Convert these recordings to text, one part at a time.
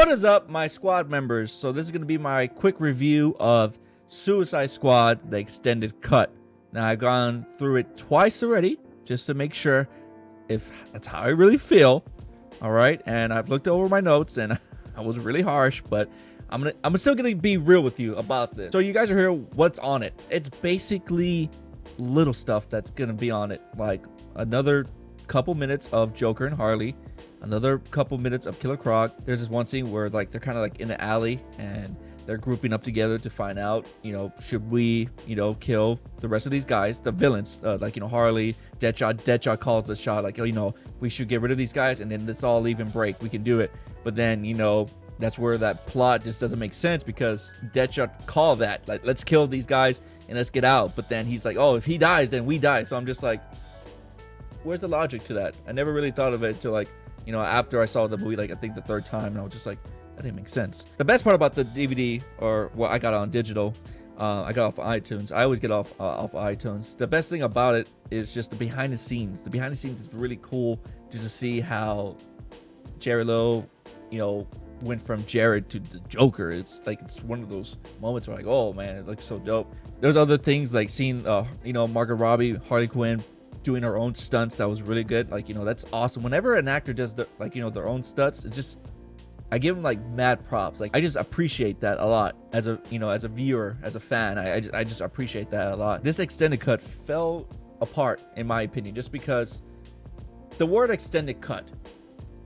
What is up, my squad members? So this is going to be my quick review of Suicide Squad, the extended cut. Now, I've gone through it twice already, just to make sure if that's how I really feel. All right, and I've looked over my notes, and I was really harsh, but I'm still gonna be real with you about this. So you guys are here. What's on it? It's basically little stuff that's gonna be on it, like another couple minutes of Joker and Harley, another couple minutes of Killer Croc. There's this one scene where like they're kind of like in the alley and they're grouping up together to find out, should we, kill the rest of these guys, the villains, like, Harley, Deadshot. Deadshot calls the shot like, we should get rid of these guys and then let's all leave and break. We can do it. But then, that's where that plot just doesn't make sense because Deadshot called that, like, let's kill these guys and let's get out. But then he's like, oh, if he dies, then we die. So I'm just like, where's the logic to that? I never really thought of it until, like, after I saw the movie, like, I think the third time, and I was just like, that didn't make sense. The best part about the DVD, or what I got on digital, I got off iTunes. I always get off iTunes. The best thing about it is just the behind the scenes. The behind the scenes is really cool just to see how JaeRoar, went from Jared to the Joker. It's like, it's one of those moments where like, oh man, it looks so dope. There's other things like seeing, Margot Robbie, Harley Quinn, doing her own stunts. That was really good. Like, that's awesome. Whenever an actor does their own stunts, it's just, I give them like mad props. Like, I just appreciate that a lot as a viewer, as a fan. I just appreciate that a lot. This extended cut fell apart in my opinion, just because the word extended cut,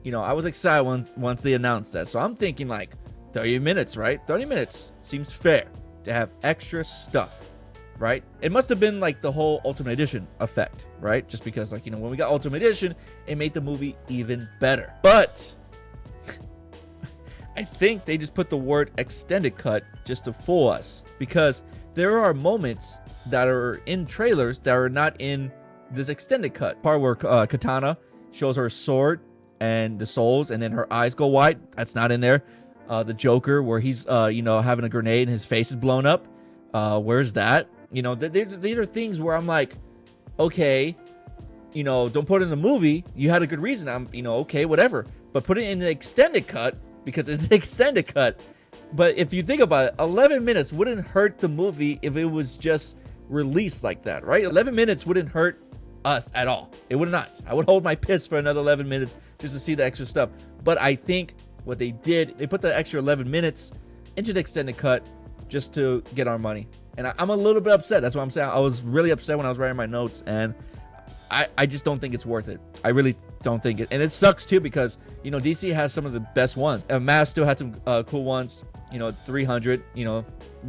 I was excited once they announced that. So I'm thinking like 30 minutes, right? 30 minutes seems fair to have extra stuff, right? It must have been like the whole Ultimate Edition effect, right? Just because like, when we got Ultimate Edition, it made the movie even better. But I think they just put the word extended cut just to fool us, because there are moments that are in trailers that are not in this extended cut. Part where Katana shows her sword and the souls and then her eyes go white, that's not in there. The Joker where he's having a grenade and his face is blown up, where's that? These are things where I'm like, okay, don't put it in the movie. You had a good reason. I'm okay, whatever, but put it in the extended cut because it's an extended cut. But if you think about it, 11 minutes wouldn't hurt the movie if it was just released like that, right? 11 minutes wouldn't hurt us at all. It would not. I would hold my piss for another 11 minutes just to see the extra stuff. But I think what they did, they put the extra 11 minutes into the extended cut just to get our money. And I'm a little bit upset. That's what I'm saying. I was really upset when I was writing my notes, and I just don't think it's worth it. I really don't think it. And it sucks too because, DC has some of the best ones. And Mass still had some cool ones. 300,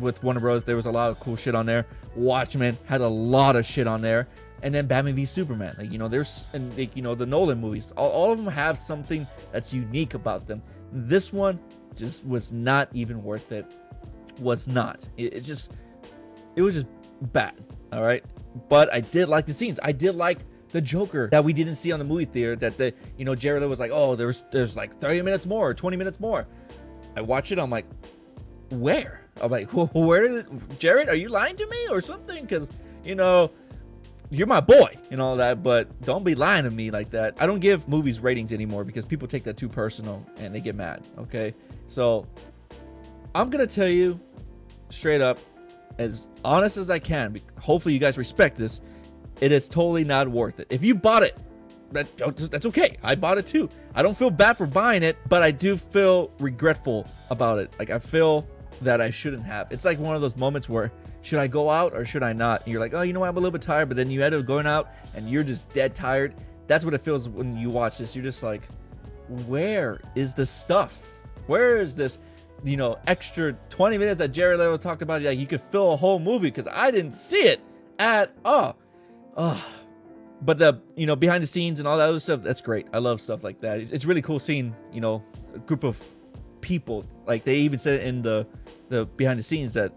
with Warner Bros. There was a lot of cool shit on there. Watchmen had a lot of shit on there. And then Batman v Superman. Like, there's, and like, the Nolan movies. All of them have something that's unique about them. This one just was not even worth it. Was not. It was just bad. All right. But I did like the scenes. I did like the Joker that we didn't see on the movie theater. That JaeRoar was like, oh, there's like 30 minutes more, 20 minutes more. I watched it. I'm like, where? I'm like, where? Jared, are you lying to me or something? Because you're my boy and all that, but don't be lying to me like that. I don't give movies ratings anymore because people take that too personal and they get mad. Okay, so I'm gonna tell you straight up, as honest as I can. Hopefully you guys respect this. It is totally not worth it. If you bought it, that's okay. I bought it too. I don't feel bad for buying it, but I do feel regretful about it. Like, I feel that I shouldn't have. It's like one of those moments where, should I go out or should I not? And you're like, oh, I'm a little bit tired, but then you end up going out and you're just dead tired. That's what it feels when you watch this. You're just like, where is the stuff? Where is this, extra 20 minutes that JaeRoar talked about? Like, you could fill a whole movie, because I didn't see it at all. But the, behind the scenes and all that other stuff, that's great. I love stuff like that. It's really cool seeing, a group of people. Like, they even said in the behind the scenes that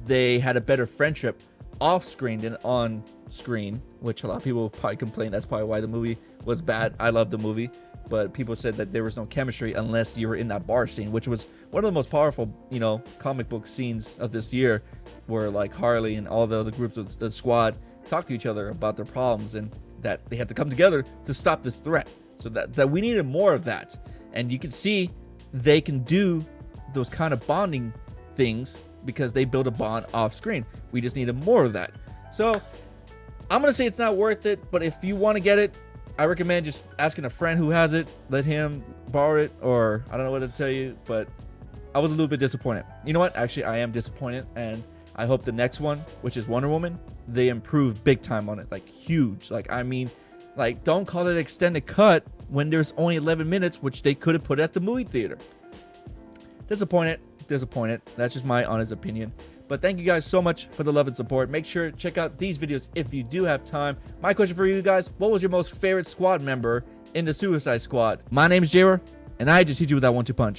they had a better friendship off screen than on screen, which a lot of people probably complain that's probably why the movie was bad. I love the movie, but people said that there was no chemistry unless you were in that bar scene, which was one of the most powerful, comic book scenes of this year, where like Harley and all the other groups of the squad talk to each other about their problems and that they had to come together to stop this threat. So that we needed more of that. And you can see they can do those kind of bonding things because they build a bond off screen. We just needed more of that. So I'm gonna say it's not worth it, but if you want to get it, I recommend just asking a friend who has it, let him borrow it, or I don't know what to tell you, but I was a little bit disappointed. You know what? Actually, I am disappointed, and I hope the next one, which is Wonder Woman, they improve big time on it, like huge. Like, I mean, like, don't call it extended cut when there's only 11 minutes, which they could have put at the movie theater. Disappointed. That's just my honest opinion. But thank you guys so much for the love and support. Make sure to check out these videos if you do have time. My question for you guys, what was your most favorite squad member in the Suicide Squad? My name is JaeRoar, and I just hit you with that 1-2 punch.